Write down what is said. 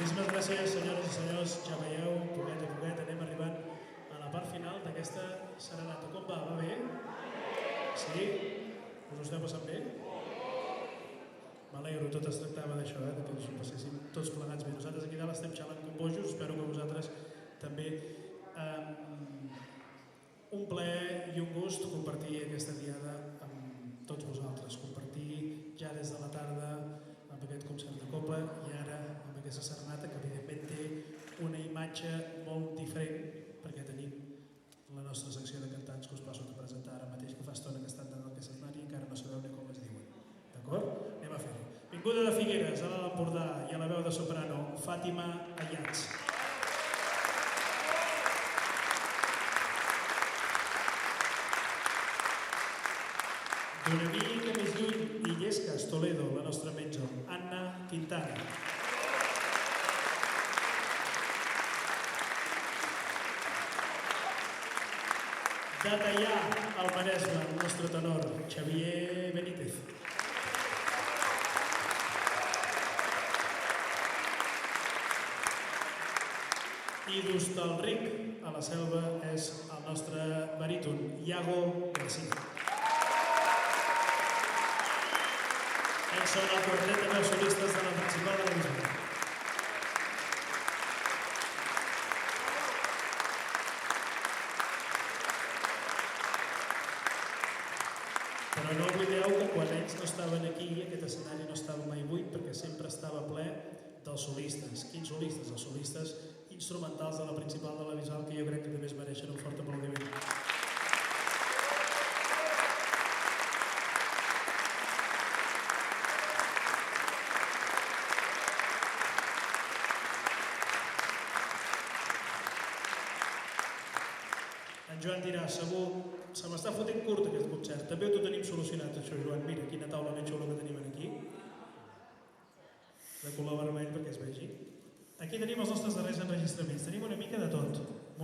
Moltíssimes gràcies, senyores i senyors. Ja veieu, poquet a poquet anem arribant a la part final d'aquesta serenata. Com va? Va bé? Sí? Us ho esteu passant bé? M'alegro, tot es tractava d'això, que ens ho passéssim tots plegats bé. Nosaltres aquí dalt estem xalant com bojos, espero que vosaltres també. Un plaer i un gust compartir aquesta diada amb tots vosaltres, compartir ja des de la tarda amb aquest concert de cobla i ara amb aquesta serenata que evidentment té una imatge molt diferent perquè tenim la nostra secció de cantants que us passo a presentar ara mateix, que fa estona que estan dalt d'aquest escenari i encara no sabeu ni com es diuen. D'acord? Anem a fer-ho. Vinguda de Figueres, a l'Empordà i a la veu de soprano, Fàtima Ayats. D'una mica més lluny, Illescas, Toledo, la nostra metge, Anna Quintana. De Teià, al Maresme, el nostre tenor, Xavier Benítez. I d'Hostalric, a la Selva, és el nostre baríton, Iago García. Ells són el quartet de veus solistes de la principal de la Bisbal. Però no oblideu que quan ells no estaven aquí, aquest escenari no estava mai buit perquè sempre estava ple dels solistes. Quins solistes? Els solistes instrumentals de la principal de la Bisbal, que jo crec que també es mereixen un fort aplaudiment. En Joan dirà, segur, se m'està fotent curt aquest concert. També ho tenim solucionat, això, Joan. Mira, quina taula més xula que tenim aquí. De color vermell perquè es vegi. Aquí tenim els nostres darrers enregistraments. Tenim una mica de tot.